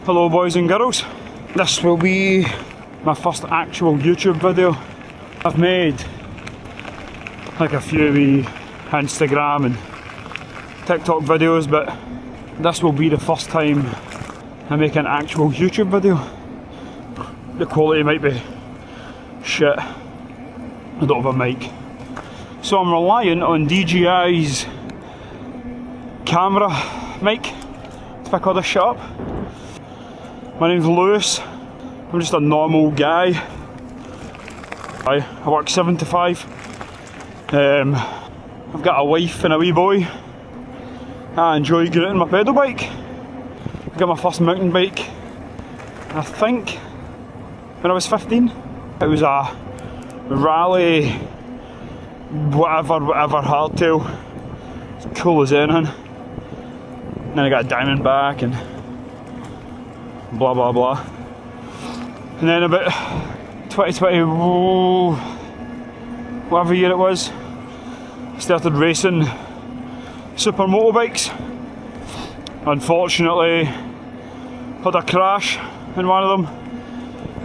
Hello boys and girls, this will be my first actual YouTube video. I've made like a few wee Instagram and TikTok videos, but this will be the first time I make an actual YouTube video. The quality might be shit, I don't have a mic, so I'm relying on DJI's camera mic to pick all this shit up. My name's Lewis, I'm just a normal guy. I work 7 to 5. I've got a wife and a wee boy. I enjoy getting out on my pedal bike. I got my first mountain bike, I think, when I was 15. It was a Rally whatever hardtail. It's cool as anything. Then I got a Diamondback and blah blah blah. And then about 2020, whatever year it was, I started racing super motorbikes. Unfortunately, had a crash in one of them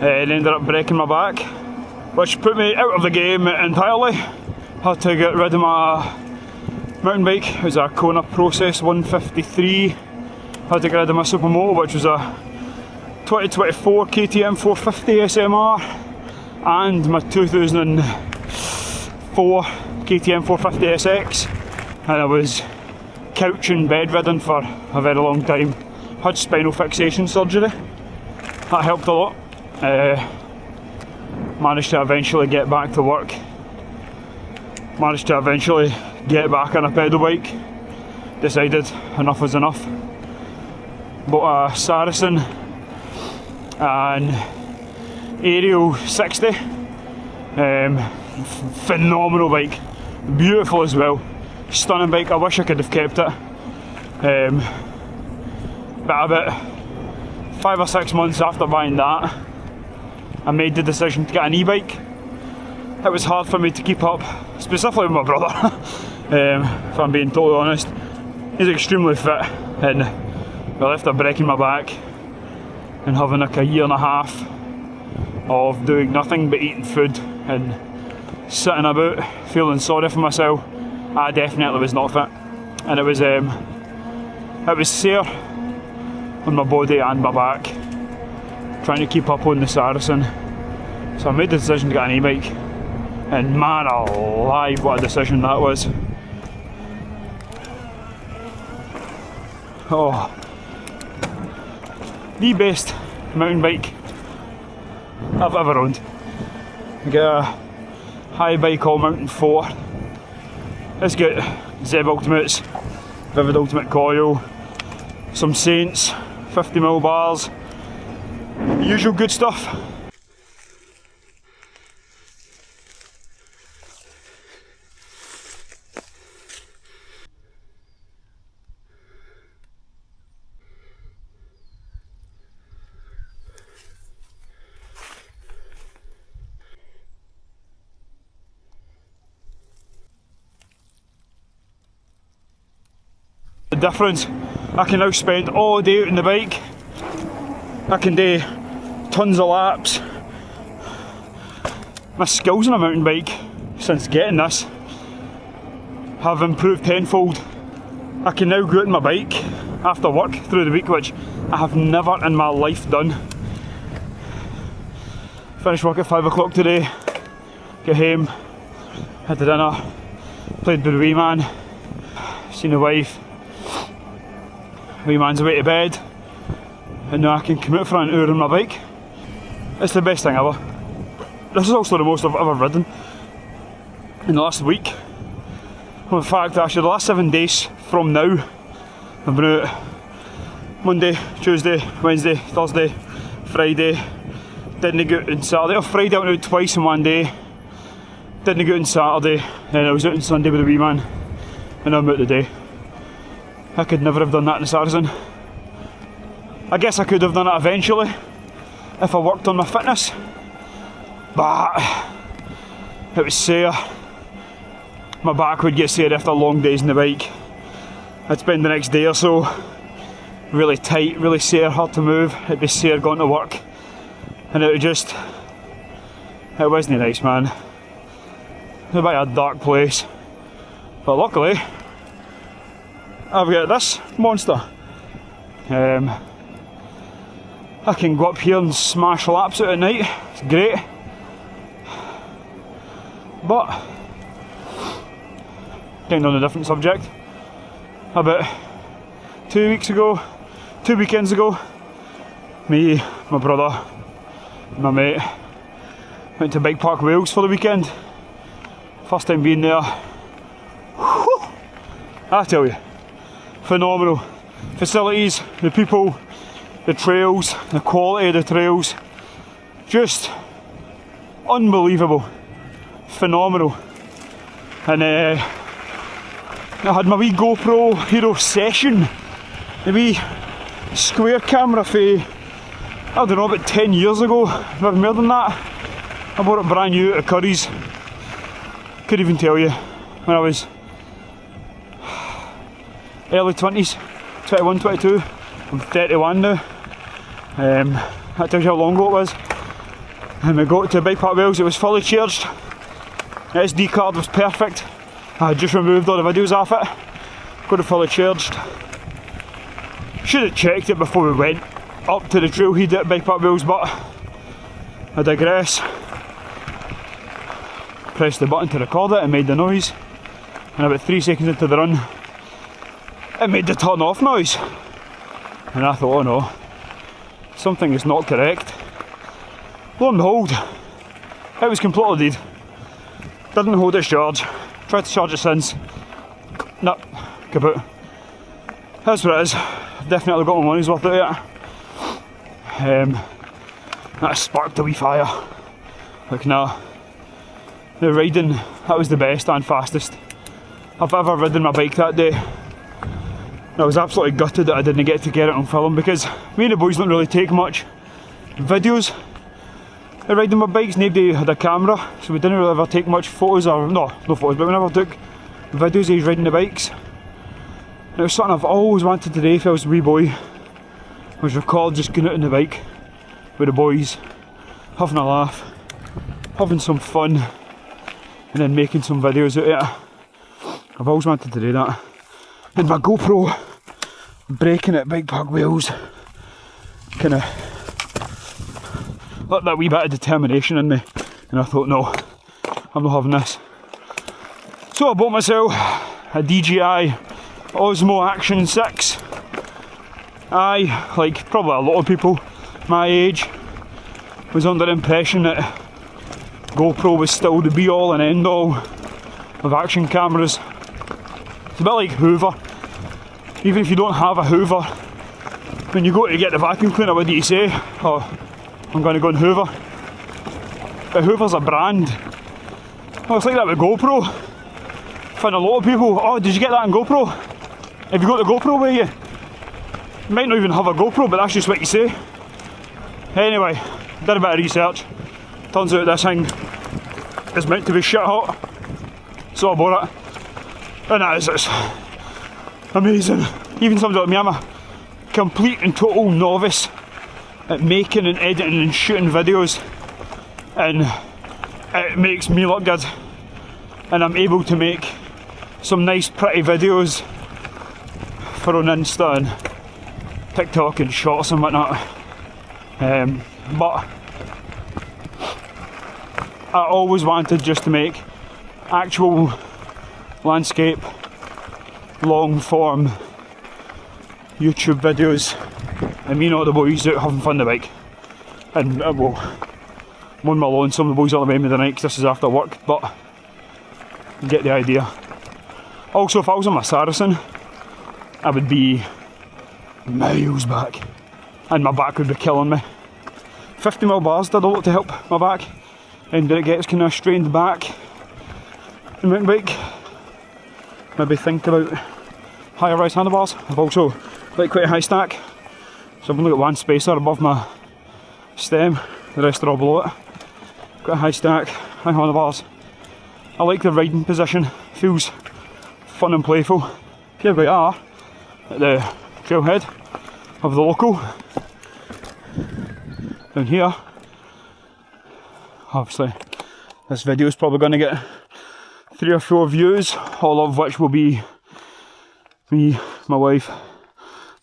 and ended up breaking my back, which put me out of the game entirely. Had to get rid of my mountain bike. It was a Kona Process 153. Had to get rid of my supermoto, which was a 2024 KTM 450 SMR, and my 2004 KTM 450 SX. And I was couch and bedridden for a very long time. Had spinal fixation surgery. That helped a lot. Managed to eventually get back to work. Managed to eventually get back on a pedal bike. Decided enough was enough. Bought a Saracen and Aerial 60. Phenomenal bike. Beautiful as well. Stunning bike. I wish I could have kept it. But about 5 or 6 months after buying that, I made the decision to get an e-bike. It was hard for me to keep up, specifically with my brother. If I'm being totally honest, he's extremely fit, and well, after breaking my back and having like a year and a half of doing nothing but eating food and sitting about feeling sorry for myself, I definitely was not fit, and it was sore on my body and my back trying to keep up on the Saracen. So I made the decision to get an e-bike, and man alive, what a decision that was. Oh, the best mountain bike I've ever owned. I got a high bike all mountain 4. It's got Zeb Ultimates, Vivid Ultimate coil, some Saints, 50mm bars, the usual good stuff. The difference, I can now spend all day out on the bike. I can do tons of laps. My skills on a mountain bike since getting this have improved tenfold. I can now go out on my bike after work through the week, which I have never in my life done. Finished work at 5 o'clock today, got home, had the dinner, played with the wee man, seen the wife. Wee man's away to bed, and now I can come out for an hour on my bike. It's the best thing ever. This is also the most I've ever ridden in the last week. Well, in fact, actually the last 7 days from now, I've been out Monday, Tuesday, Wednesday, Thursday, Friday. Didn't go out on Saturday. Friday I went out twice in one day. Didn't go out on Saturday, and I was out on Sunday with the wee man, and now I'm out today. I could never have done that in the Saracen. I guess I could have done it eventually if I worked on my fitness, but it was sore. My back would get sore after long days on the bike. I'd spend the next day or so really tight, really sore, hard to move. It'd be sore going to work, and it wasn't nice, man. It was a bit of a dark place, but luckily I've got this monster. I can go up here and smash laps out at night. It's great. But getting on a different subject, about 2 weekends ago, me, my brother, my mate went to Bike Park Wales for the weekend. First time being there. Whew, I tell you, phenomenal. Facilities, the people, the trails, the quality of the trails, just unbelievable, phenomenal. And I had my wee GoPro Hero Session, the wee square camera for, I don't know, about 10 years ago, maybe more than that. I bought it brand new at Curry's. Could even tell you when I was early 20s, 21, 22. I'm 31 now. That tells you how long ago it was. And we got to Bike Park Wales, it was fully charged. The SD card was perfect. I had just removed all the videos off it. Got it fully charged. Should have checked it before we went up to the trailhead at Bike Park Wales, but I digress. Pressed the button to record it and made the noise. And about 3 seconds into the run, it made the turn off noise. And I thought, oh no, something is not correct. Lo and behold, it was completely dead. Didn't hold its charge. Tried to charge it since. Nah, kaput. That's what it is. I've definitely got my money's worth out of it. That sparked a wee fire. Like, nah. The riding, that was the best and fastest I've ever ridden my bike that day. I was absolutely gutted that I didn't get it on film, because me and the boys don't really take much videos of riding my bikes. Nobody had a camera, so we didn't really ever take much photos, or no photos, but we never took videos of us riding the bikes. And it was something I've always wanted to do if I was a wee boy, was record just going out on the bike with the boys, having a laugh, having some fun, and then making some videos out of it. I've always wanted to do that. And my GoPro breaking at Bike Park Wales kind of let that wee bit of determination in me, and I thought, no, I'm not having this. So I bought myself a DJI Osmo Action 6. I, like probably a lot of people my age, was under the impression that GoPro was still the be all and end all of action cameras. It's a bit like Hoover. Even if you don't have a Hoover, when you go to get the vacuum cleaner, what do you say? Oh, I'm going to go and Hoover. But Hoover's a brand. Oh, it's like that with GoPro. I find a lot of people, oh, did you get that on GoPro? Have you got the GoPro with you? You might not even have a GoPro, but that's just what you say. Anyway, did a bit of research. Turns out this thing is meant to be shit hot. So I bought it. And it's amazing. Even somebody like me, I'm a complete and total novice at making and editing and shooting videos, and it makes me look good, and I'm able to make some nice pretty videos for on Insta and TikTok and Shorts and whatnot. But I always wanted just to make actual landscape, long form YouTube videos, and me and all the boys out having fun on the bike. And well, I'm on my lawn, some of the boys are away with the night because this is after work, but you get the idea. Also, if I was on my Saracen, I would be miles back and my back would be killing me. 50mm bars did a lot to help my back, and when it gets kind of strained back in mountain bike, maybe think about higher rise handlebars. I've also got quite a high stack, so I've only got one spacer above my stem, the rest are all below it. Got a high stack, high handlebars. I like the riding position, feels fun and playful. Here we are at the trailhead. of the local. Down here. Obviously, this video is probably going to get 3 or 4 views, all of which will be me, my wife,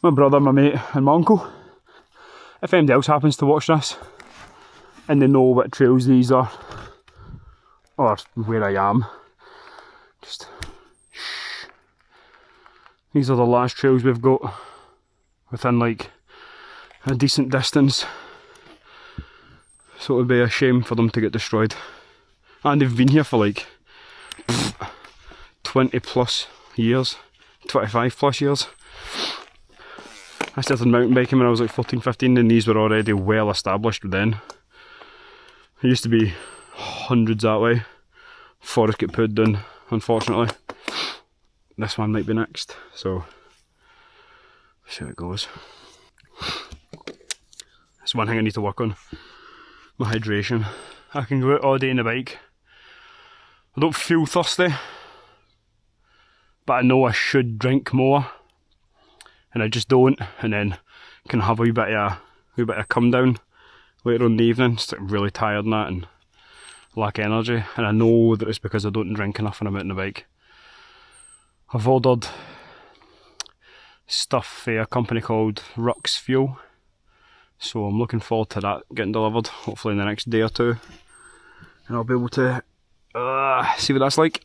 my brother, my mate and my uncle. If anybody else happens to watch this and they know what trails these are, or where I am, just shh. These are the last trails we've got within like a decent distance, so it would be a shame for them to get destroyed. And they've been here for like 20 plus years, 25 plus years. I started mountain biking when I was like 14, 15 and these were already well established then. There used to be hundreds that way. Forest get put down, unfortunately. This one might be next, so see how it goes. That's one thing I need to work on, my hydration. I can go out all day on the bike. I don't feel thirsty, but I know I should drink more, and I just don't, and then can have a wee bit of come down later on in the evening, just like really tired and that, and lack energy. And I know that it's because I don't drink enough when I'm out on the bike. I've ordered stuff for a company called Rux Fuel, so I'm looking forward to that getting delivered, hopefully in the next day or 2, and I'll be able to see what that's like.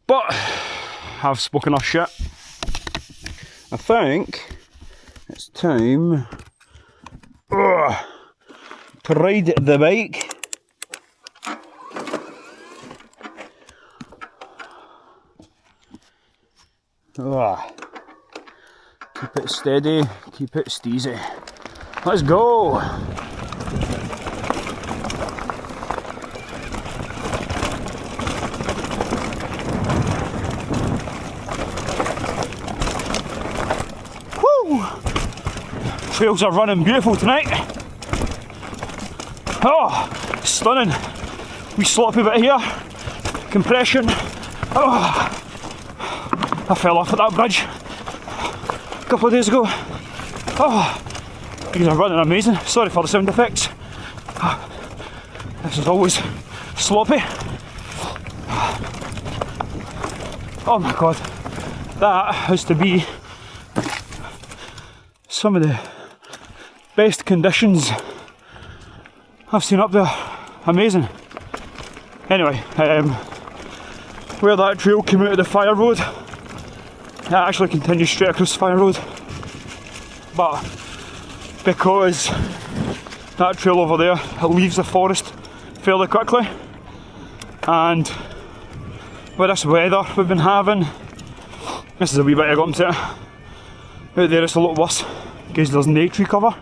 But I've spoken enough shit. I think it's time to ride the bike. Keep it steady, keep it steezy. Let's go! Woo! Trails are running beautiful tonight. Oh, stunning. Wee sloppy bit here. Compression. Oh, I fell off at that bridge a couple of days ago. Oh, these are running amazing. Sorry for the sound effects. This is always sloppy. Oh my god, that has to be some of the best conditions I've seen up there. Amazing. Anyway, where that trail came out of the fire road, it actually continues straight across the fire road, but because that trail over there, it leaves the forest fairly quickly, and with this weather we've been having, this is a wee bit of glimpse at it. Out there it's a lot worse because there's no tree cover.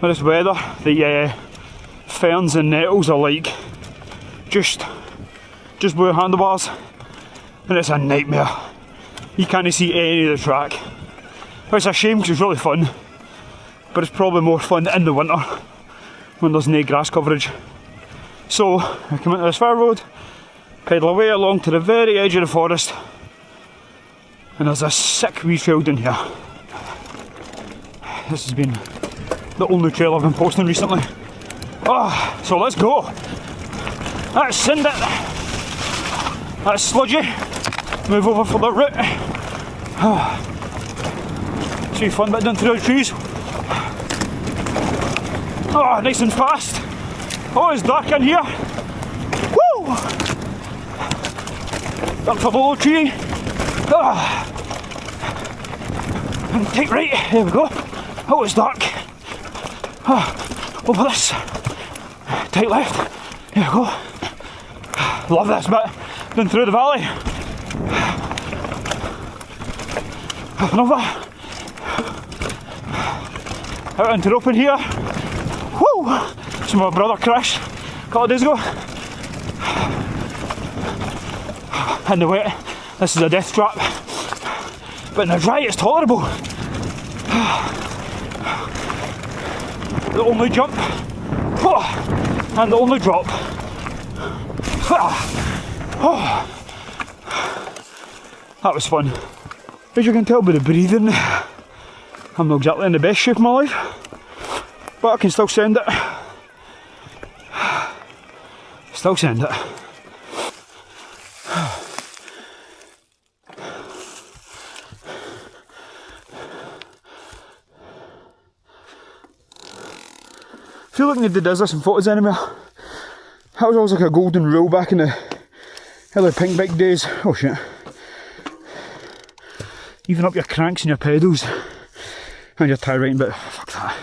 With this weather, the ferns and nettles are like just below your handlebars, and it's a nightmare. You can't see any of the track. It's a shame because it's really fun, but it's probably more fun in the winter when there's no grass coverage. So I come into this fire road, pedal away along to the very edge of the forest, and there's a sick wee trail down here. This has been the only trail I've been posting recently. Oh, so let's go. That's send it. That's sludgy. Move over for the route. See fun bit down through the trees. Oh, nice and fast. Oh, it's dark in here. Woo! Up for the little tree. And take right. There we go. Oh, it's dark. Over this. Take left. There we go. Love this bit. Down through the valley. Up and over. Out into the open here. Woo! So my brother crashed a couple of days ago. In the wet, this is a death trap. But in the dry, it's tolerable. The only jump and the only drop. That was fun. As you can tell by the breathing, I'm not exactly in the best shape of my life, but I can still send it. Still send it. I feel like nobody does this in photos anymore. That was always like a golden rule back in the early pink bike days. Oh shit. Even up your cranks and your pedals and your tie rating, but fuck that.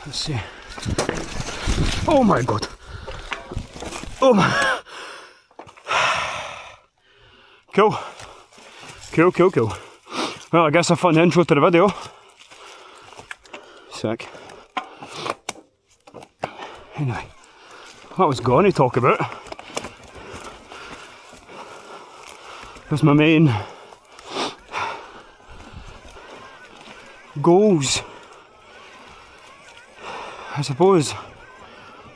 Let's see. Oh my god. Oh my. Cool. Cool, cool, cool. Well, I guess a fun intro to the video. Sick. Anyway, what was going to talk about was my main goals. I suppose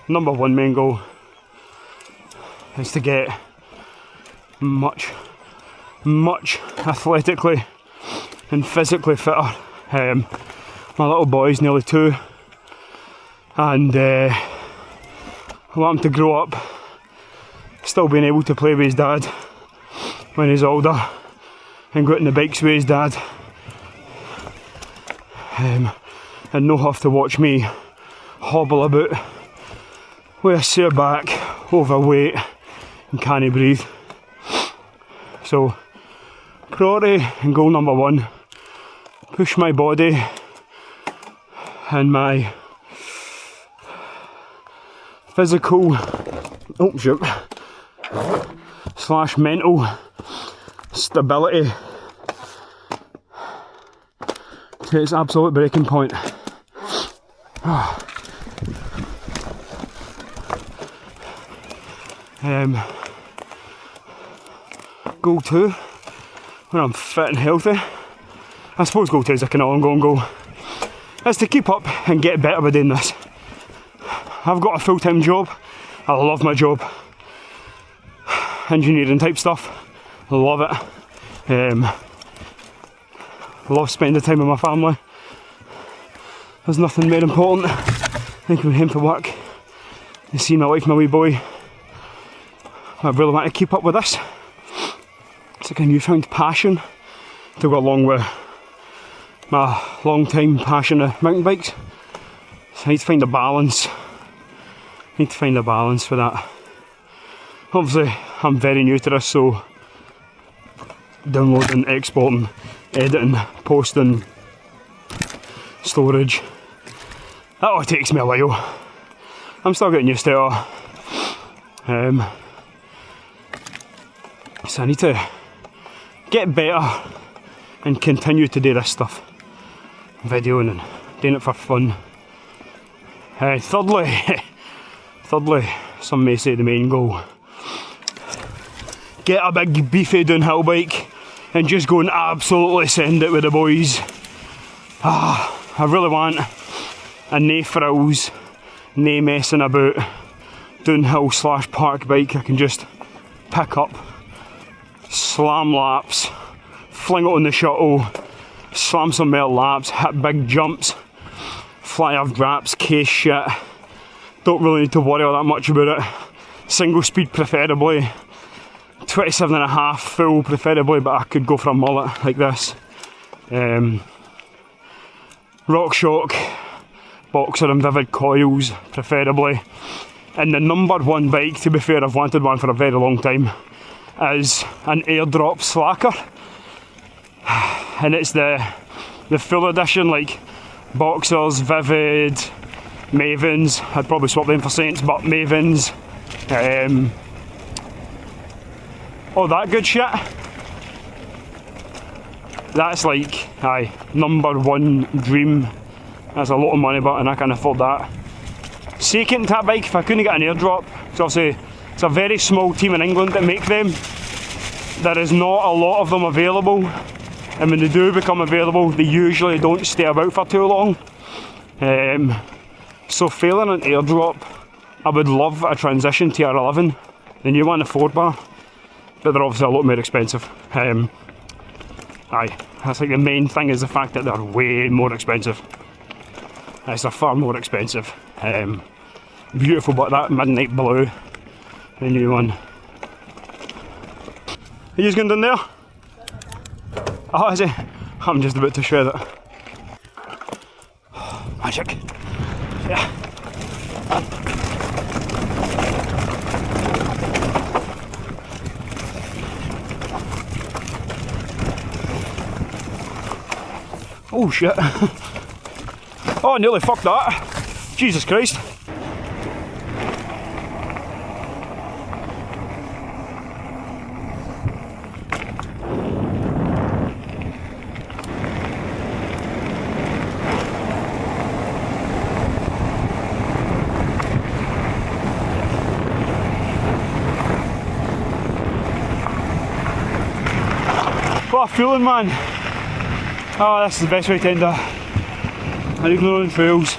number one main goal is to get much athletically and physically fitter. My little boy's nearly 2 and I want him to grow up still being able to play with his dad when he's older and go out on the bikes with his dad, and not have to watch me hobble about with a sore back, overweight and can't breathe. So priority and goal number one, push my body and my physical / mental stability to its absolute breaking point. Goal 2, when I'm fit and healthy, I suppose goal 2 is like an ongoing goal, is to keep up and get better by doing this. I've got a full-time job, I love my job, engineering type stuff, I love it. Love spending time with my family. There's nothing more important than coming home from work and seeing my wife, my wee boy. I really want to keep up with this. It's like a newfound passion to go along with my long time passion of mountain bikes. So I need to find a balance. Need to find a balance for that. Obviously I'm very new to this, so downloading, exporting, editing, posting, storage, that all takes me a while. I'm still getting used to it all. So I need to get better and continue to do this stuff, videoing and doing it for fun. Thirdly, some may say the main goal, get a big beefy downhill bike and just go and absolutely send it with the boys. I really want a nae frills, nae messing about downhill / park bike I can just pick up, slam laps, fling it on the shuttle, slam some more laps, hit big jumps, fly off graps, case shit. Don't really need to worry all that much about it. Single speed preferably, 27.5 full preferably, but I could go for a mullet like this. RockShox, Boxer and Vivid coils preferably. And the number one bike, to be fair, I've wanted one for a very long time, is an airdrop slacker. And it's the full edition, like Boxers, Vivid, Mavens. I'd probably swap them for Saints, but Mavens, all that good shit. That's like, number one dream. That's a lot of money, but I can't afford that. Second to that bike, if I couldn't get an airdrop, because obviously it's a very small team in England that make them. There is not a lot of them available, and when they do become available, they usually don't stay about for too long. So failing an airdrop, I would love a transition TR11, the new one, the 4 bar, but they're obviously a lot more expensive. Aye, that's like the main thing, is the fact that they're way more expensive. They're far more expensive. Beautiful, but that midnight blue, the new one. Are you going down there? Oh, is it? I'm just about to shred it. Magic. Yeah. Oh shit. Oh, I nearly fucked that. Jesus Christ. What a feeling, man. Oh, this is the best way to end an ignorant trails.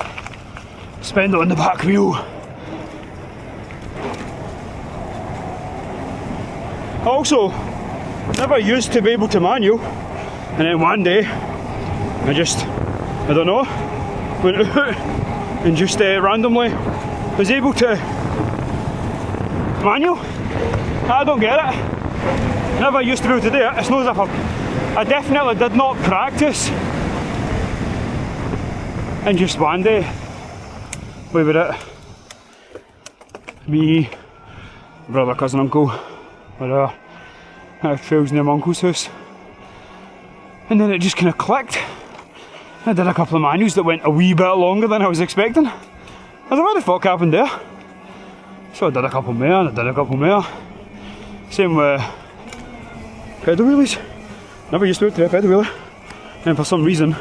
Spend it on the back wheel. Also, never used to be able to manual, and then one day I don't know, went out and just randomly was able to manual. I don't get it. Never used to be able to do it. It's not as if I definitely did not practice. And just one day, we were at me, brother, cousin, uncle, were at trails near my uncle's house. And then it just kind of clicked. I did a couple of manuals that went a wee bit longer than I was expecting. I was like, what the fuck happened there? So I did a couple more and I did a couple more. Same with pedal wheelies. Never used to do a pedal wheelie. And for some reason,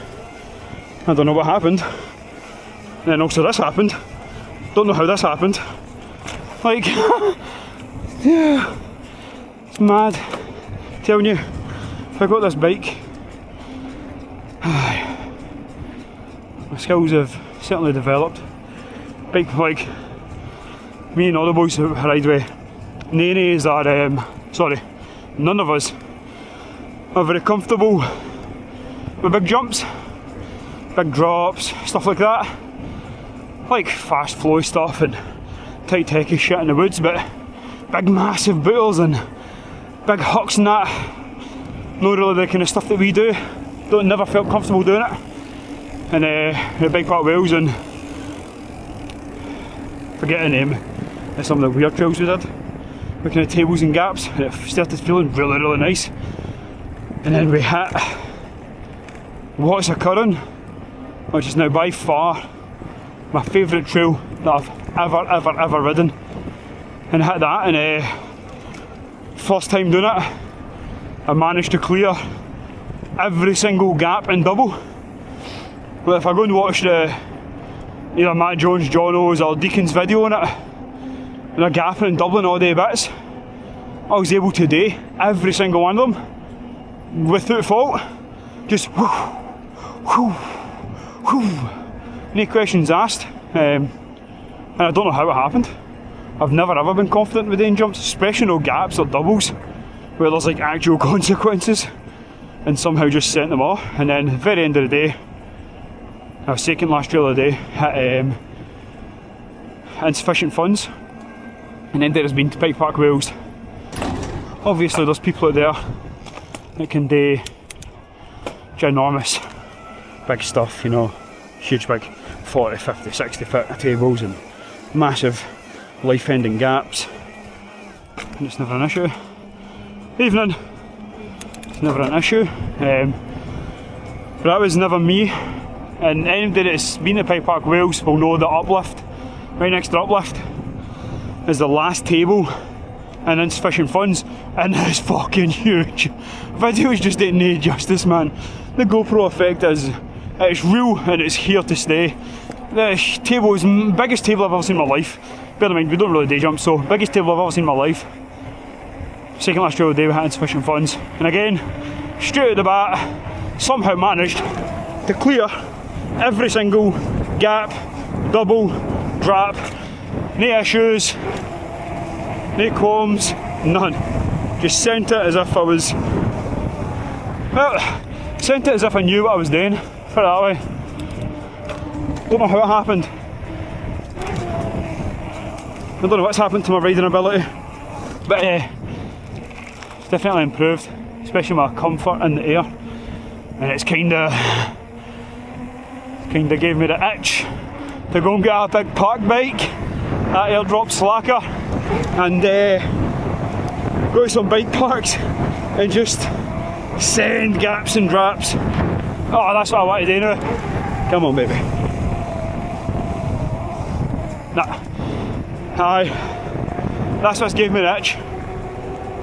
I don't know what happened. And then also this happened. Don't know how this happened. Like, yeah, it's mad. Telling you, if I got this bike, my skills have certainly developed. Bike, like, me and all the boys who ride with Nanes are, sorry, none of us are very comfortable with big jumps, big drops, stuff like that. Like fast flow stuff and tight techy shit in the woods, but big massive booters and big hucks and that, not really the kind of stuff that we do. Never felt comfortable doing it. And the Bike Park Wales and forget the name, some of the weird trails we did, with kind of tables and gaps, and it started feeling really, really nice. And then we hit what's occurring, which is now by far my favourite trail that I've ever ridden. And hit that, and first time doing it, I managed to clear every single gap in double. But if I go and watch the either Matt Jones, John O's or Deacon's video on it, and they're gapping and doubling all day bits, I was able to do every single one of them without fault. Just whoo, whoo, whoo. No questions asked. And I don't know how it happened. I've never ever been confident with doing jumps, especially no gaps or doubles, where there's like actual consequences, and somehow just sent them off. And then at the very end of the day, our second last trail of the day, hit insufficient funds, and ended up being to Bike Park Wales. Obviously there's people out there that can do ginormous big stuff, you know, huge big 40, 50, 60 foot tables and massive life-ending gaps, and it's never an issue. Evening, it's never an issue. But that was never me. And anybody that's been at Bike Park Wales will know the uplift, right next to uplift, is the last table and insufficient funds, and it's fucking huge. Videos just didn't need justice, man. The GoPro effect it's real and it's here to stay. The table is the biggest table I've ever seen in my life. Bear in mind, we don't really day jump, so biggest table I've ever seen in my life. Second last trail of the day, we had insufficient funds. And again, straight out the bat, somehow managed to clear every single gap, double, drop, no issues, no qualms, none. Just sent it as if I was Well, sent it as if I knew what I was doing, put it that way. Don't know how it happened. I don't know what's happened to my riding ability, but it's definitely improved, especially my comfort in the air. And it's kinda gave me the itch to go and get a big park bike, that airdrop slacker, and go to some bike parks and just send gaps and draps. Oh, that's what I want to do now. Come on, baby. Nah. Aye. That's what's gave me the itch.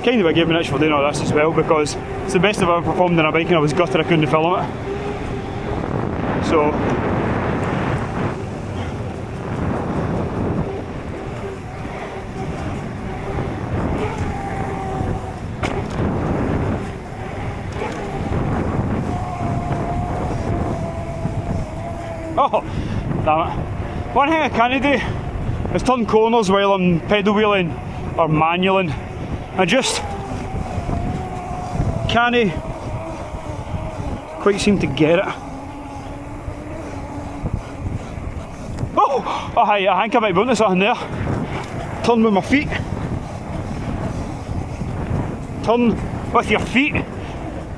Kind of what gave me an itch for doing all this as well, because it's the best I've ever performed on a bike and I was gutted I couldn't film it. So oh, damn it. One thing I can't do is turn corners while I'm pedal wheeling or manualing. I just can't quite seem to get it. Oh, I think I might be onto something there. Turn with my feet. Turn with your feet.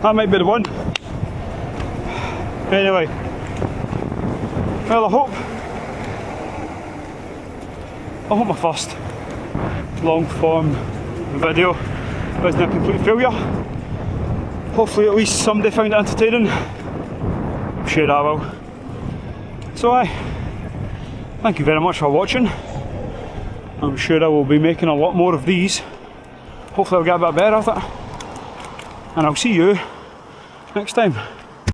That might be the one. Anyway. Well, I hope my first long form video wasn't a complete failure. Hopefully at least somebody found it entertaining. I'm sure I will. So thank you very much for watching. I'm sure I will be making a lot more of these. Hopefully I'll get a bit better at it. And I'll see you next time.